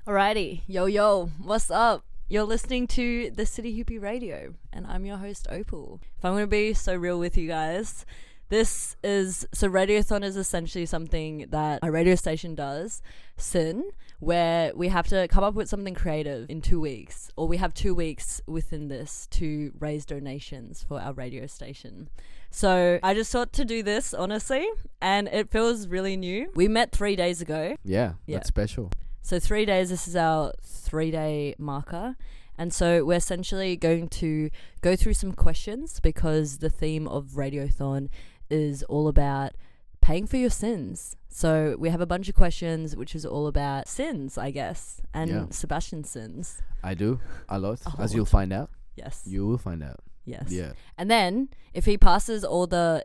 Alrighty, yo, what's up? You're listening to the City Hippie Radio, and I'm your host, Opal. If I'm going to be so real with you guys, Radiothorne is essentially something that a radio station does, SYNS, where we have to come up with something creative in 2 weeks, or we have 2 weeks within this to raise donations for our radio station. So I just thought to do this, honestly, and it feels really new. We met 3 days ago. Yeah, that's special. So 3 days, this is our 3-day marker. And so we're essentially going to go through some questions because the theme of Radiothorne is all about paying for your sins. So we have a bunch of questions which is all about sins, I guess, and Sebatian sins. I do a lot, as you'll find out. Yes. You will find out. Yes. Yeah. And then if he passes all the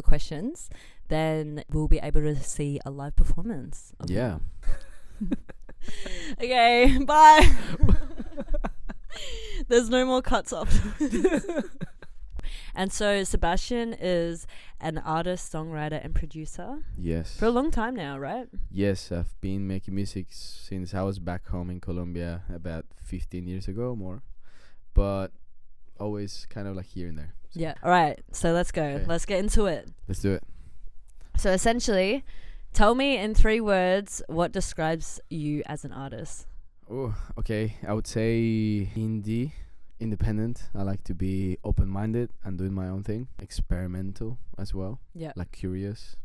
questions, then we'll be able to see a live performance. Yeah. Okay, bye. There's no more cuts after. And so Sebatian is an artist, songwriter, and producer. Yes. For a long time now, right? Yes, I've been making music since I was back home in Colombia about 15 years ago or more. But always kind of like here and there. So. Yeah. All right. So let's go. Okay. Let's get into it. Let's do it. So essentially, tell me in 3 words what describes you as an artist. Oh, okay. I would say independent. I like to be open-minded and doing my own thing. Experimental as well. Yeah. Like curious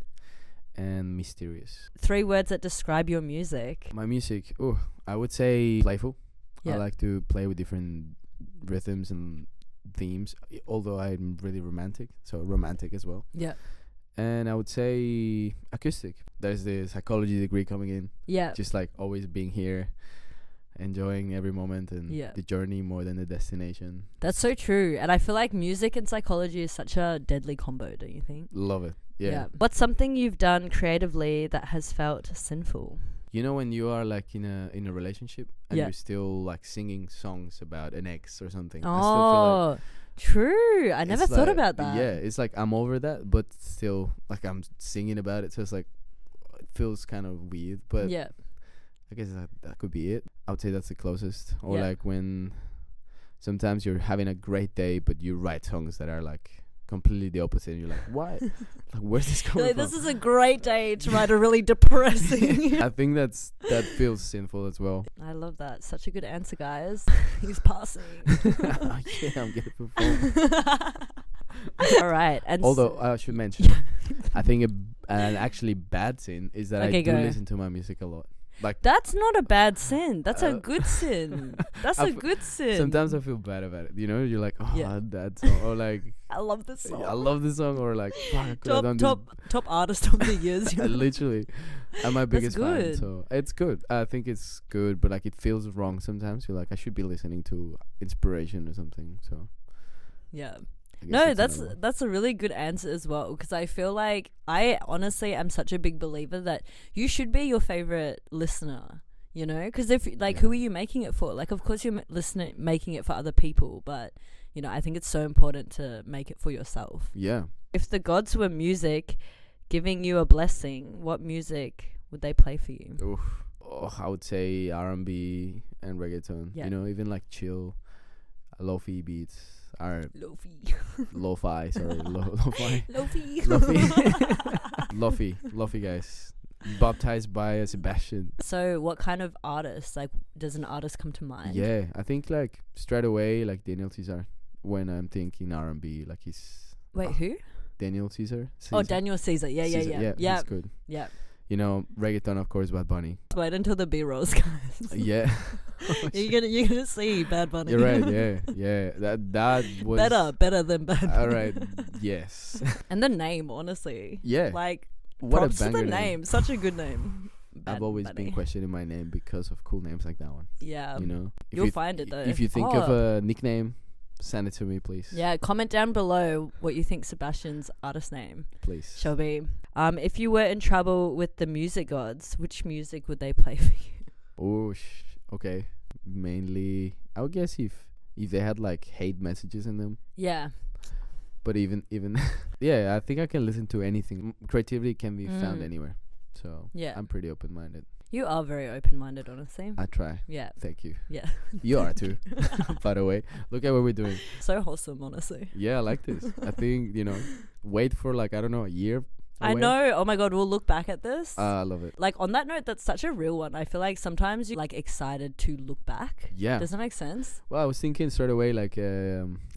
and mysterious. 3 words that describe your music. My music, I would say playful. Yeah. I like to play with different rhythms and themes, although I'm really romantic, so romantic as well. Yeah. And I would say acoustic. There's the psychology degree coming in. Yeah. Just like always being here, enjoying every moment and the journey more than the destination. That's so true. And I feel like music and psychology is such a deadly combo, don't you think? Love it. Yeah. What's something you've done creatively that has felt sinful? You know, when you are like in a relationship and you're still like singing songs about an ex or something. I still feel like true. I never thought about that. Yeah, it's like I'm over that, but still like I'm singing about it, so it's like it feels kind of weird, but I guess that could be it. I would say that's the closest. Or like when sometimes you're having a great day, but you write songs that are like completely the opposite, and you're like, why? Like, where's this coming from? This is a great day to write a really depressing. I think that feels sinful as well. I love that. Such a good answer, guys. He's passing. Yeah, I'm gonna perform. All right. And although I should mention, I think an actually bad sin is that I do listen to my music a lot. Like that's not a bad sin. That's a good sin. That's a good sin. Sometimes I feel bad about it. You know, you're like, that song, or like, I love this song. I love this song, or like, top artist of the years. Literally, I'm my biggest fan. So it's good. I think it's good, but like it feels wrong sometimes. You're like, I should be listening to inspiration or something. So yeah. No, that's a really good answer as well, because I feel like I honestly am such a big believer that you should be your favorite listener, you know, because if like who are you making it for? Like, of course you're making it for other people, but you know, I think it's so important to make it for yourself. Yeah. If the gods were music giving you a blessing, what music would they play for you? Oof. I would say R&B and reggaeton. You know, even like chill, lo-fi beats. Lo-fi, sorry, lo-fi. Lo-fi guys. Baptized by Sebatian. So what kind of artist, like, does an artist come to mind? Yeah, I think like straight away, like Daniel Caesar. When I'm thinking R&B, like he's... Wait, who? Daniel Caesar. Oh, Daniel Caesar. Yeah. Yeah, he's good. Yeah. You know, reggaeton, of course, Bad Bunny. Wait until the B-rolls, guys. Yeah. You're gonna see Bad Bunny. You're right. Yeah. That was better than Bad Bunny. All right. Yes. And the name, honestly. Yeah. Like, what props a banger to the name. Such a good name. I've always been questioning my name because of cool names like that one. Yeah. You know, you'll find it though. If you think of a nickname, send it to me, please. Yeah, comment down below what you think Sebatian's artist name please shall be. If you were in trouble with the music gods, which music would they play for you? Oh, okay. Mainly, I would guess if they had like hate messages in them. Yeah. But even yeah, I think I can listen to anything. Creativity can be found anywhere. So yeah, I'm pretty open-minded. You are very open-minded, honestly. I try. Yeah. Thank you. Yeah. You are too. By the way, look at what we're doing. So wholesome, honestly. Yeah, I like this. I think, wait for like, I don't know, a year. I know. Oh my God, we'll look back at this. I love it. Like on that note, that's such a real one. I feel like sometimes you're like excited to look back. Yeah. Does that make sense? Well, I was thinking straight away like,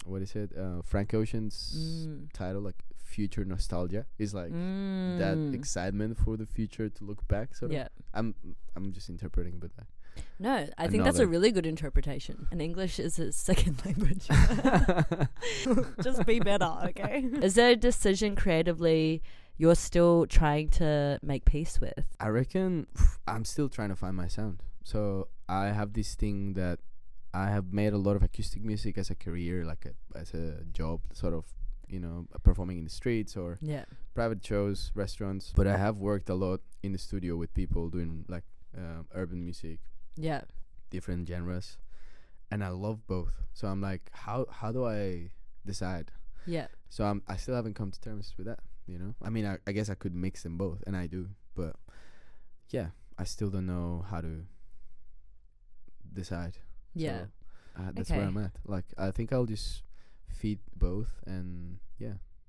what is it? Frank Ocean's title, like Future Nostalgia, is like that excitement for the future to look back. Sort of. Yeah. I'm just interpreting, but no, I think that's a really good interpretation. And English is a second language. Just be better, okay? Is there a decision creatively you're still trying to make peace with? I reckon I'm still trying to find my sound. So I have this thing that I have made a lot of acoustic music as a career, like as a job, sort of, performing in the streets or private shows, restaurants. But I have worked a lot in the studio with people doing like urban music, different genres, and I love both. So I'm like, how do I decide? Yeah. So I still haven't come to terms with that. I mean, I guess I could mix them both, and I do, but yeah, I still don't know how to decide. Yeah. So, that's where I'm at. Like, I think I'll just feed both and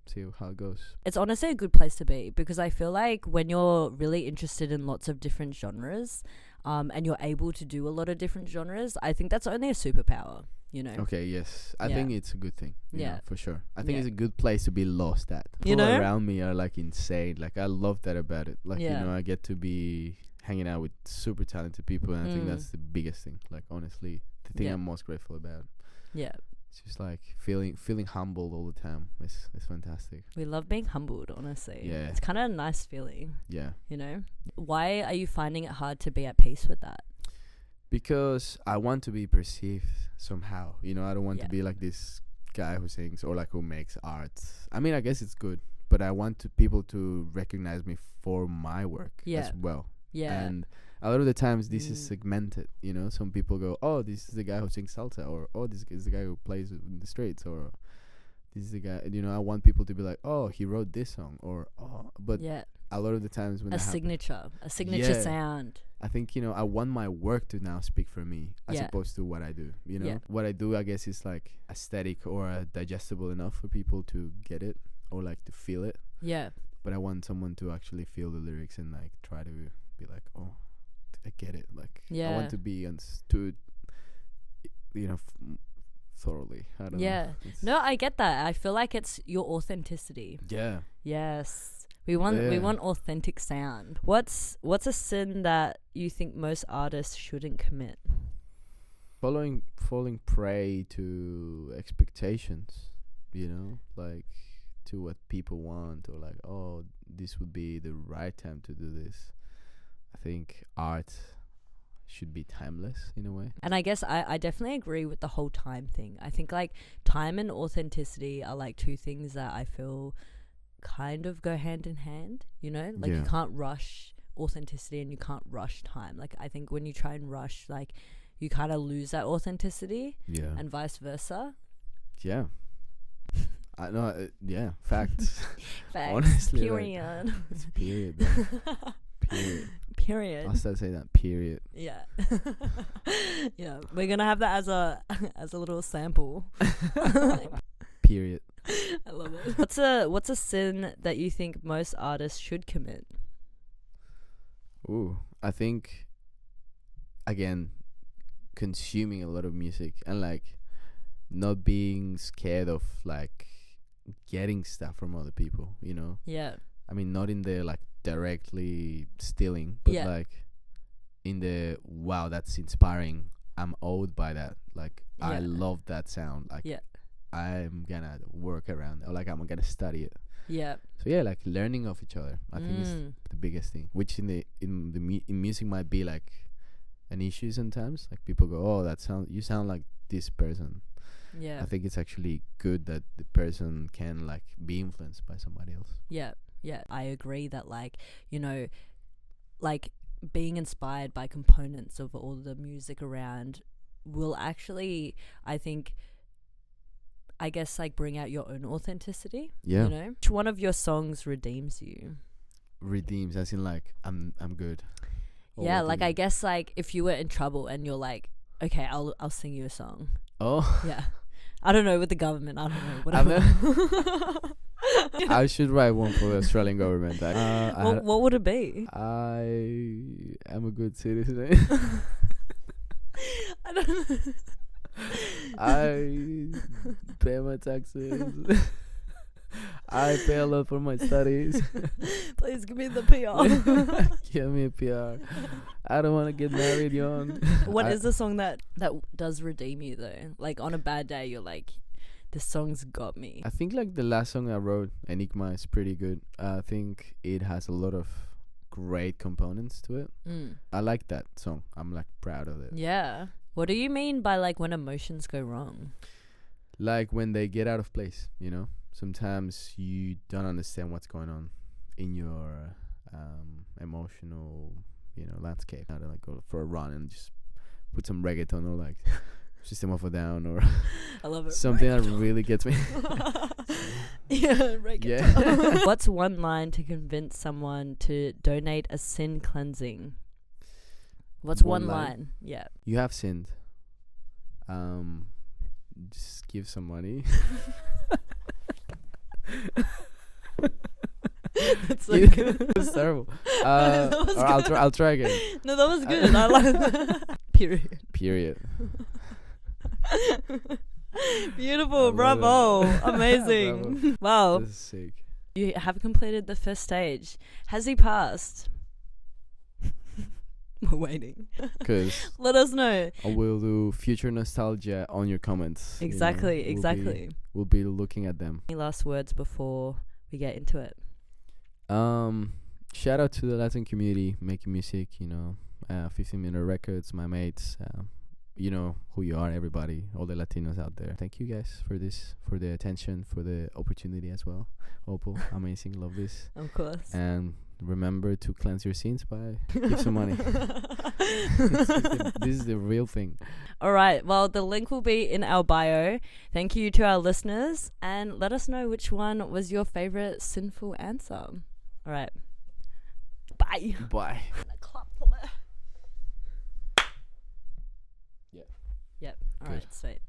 see how it goes. It's honestly a good place to be, because I feel like when you're really interested in lots of different genres, and you're able to do a lot of different genres, I think that's only a superpower. Okay, yes. I think it's a good thing. You know, for sure. I think Yeah. it's a good place to be lost at. People around me are like insane. Like, I love that about it. Like, I get to be hanging out with super talented people, and I think that's the biggest thing. Like, honestly, the thing I'm most grateful about. Yeah. It's just like feeling humbled all the time. It's fantastic. We love being humbled, honestly. Yeah. It's kind of a nice feeling. Yeah. Why are you finding it hard to be at peace with that? Because I want to be perceived somehow. I don't want to be like this guy who sings or like who makes art. I mean, I guess it's good, but I want people to recognize me for my work as well. Yeah. And a lot of the times this is segmented. Some people go, oh, this is the guy who sings salsa, or oh, this is the guy who plays in the streets, or this is the guy. I want people to be like, oh, he wrote this song, or oh, but a lot of the times when a signature sound. I think, I want my work to now speak for me as opposed to what I do. What I do, I guess, is like aesthetic or digestible enough for people to get it or like to feel it. Yeah. But I want someone to actually feel the lyrics and like try to be like, oh, I get it. Like, I want to be understood, thoroughly. I don't know. No, I get that. I feel like it's your authenticity. Yeah. Yes. We want authentic sound. What's a sin that you think most artists shouldn't commit? Falling prey to expectations, like to what people want, or like, oh, this would be the right time to do this. I think art should be timeless in a way. And I guess I definitely agree with the whole time thing. I think like time and authenticity are like two things that I feel kind of go hand in hand, like you can't rush authenticity and you can't rush time. Like, I think when you try and rush, like, you kind of lose that authenticity, and vice versa. I know. Facts. Facts. Honestly, period. Like, it's period. Period. I'll start saying that. Period. Yeah. Yeah, we're gonna have that as a little sample. Period. I love it. What's a sin that you think most artists should commit? Ooh, I think, again, consuming a lot of music and like not being scared of like getting stuff from other people, Yeah. I mean, not in the like directly stealing, but like in the, wow, that's inspiring. I'm awed by that. Like, I love that sound. Like, I'm gonna work around it, or like I'm gonna study it. Yeah. So like learning of each other, I think is the biggest thing. Which in music might be like an issue sometimes. Like, people go, oh, you sound like this person. Yeah. I think it's actually good that the person can like be influenced by somebody else. Yeah. Yeah. I agree that like, like being inspired by components of all the music around will actually, I guess, like bring out your own authenticity. Yeah. Which one of your songs redeems you? Redeems, as in like I'm good. Or Yeah, what do like you I mean? guess like if you were in trouble and you're like, okay, I'll sing you a song. Oh, Yeah. I don't know, with the government, I don't know, I've whatever. I should write one for the Australian government. What would it be? I am a good citizen. I don't know. I pay my taxes. I pay a lot for my studies. Please give me the PR. Give me a PR. I don't want to get married young. What is the song that does redeem you though? Like on a bad day, you're like, this song's got me. I think like the last song I wrote, Enigma, is pretty good. I think it has a lot of great components to it. I like that song. I'm like proud of it. Yeah. What do you mean by like when emotions go wrong? Like when they get out of place, you know? Sometimes you don't understand what's going on in your emotional, landscape. I don't like go for a run and just put some reggaeton or like System of a Down or I love it. something that really gets me. Yeah, reggaeton. Yeah. What's one line to convince someone to donate a sin cleansing? What's one line? Yeah. You have sinned. Just give some money. That's so good. It was terrible. That was or I'll try again. No, that was good. I like that. Period. Beautiful. Bravo. Amazing. Wow. This is sick. You have completed the first stage. Has he passed? We're waiting. Because let us know. I will do future nostalgia on your comments. Exactly. We'll be looking at them. Any last words before we get into it? Shout out to the Latin community making music, 15-minute records, my mates, you know who you are, everybody, all the Latinos out there. Thank you guys for this, for the attention, for the opportunity as well. Opal, amazing, love this. Of course. And remember to cleanse your sins by give some money. This is the real thing. All right. Well, the link will be in our bio. Thank you to our listeners, and let us know which one was your favorite sinful answer. All right. Bye. Bye. Clap for that. Yeah. Yep. All Good. right. Sweet.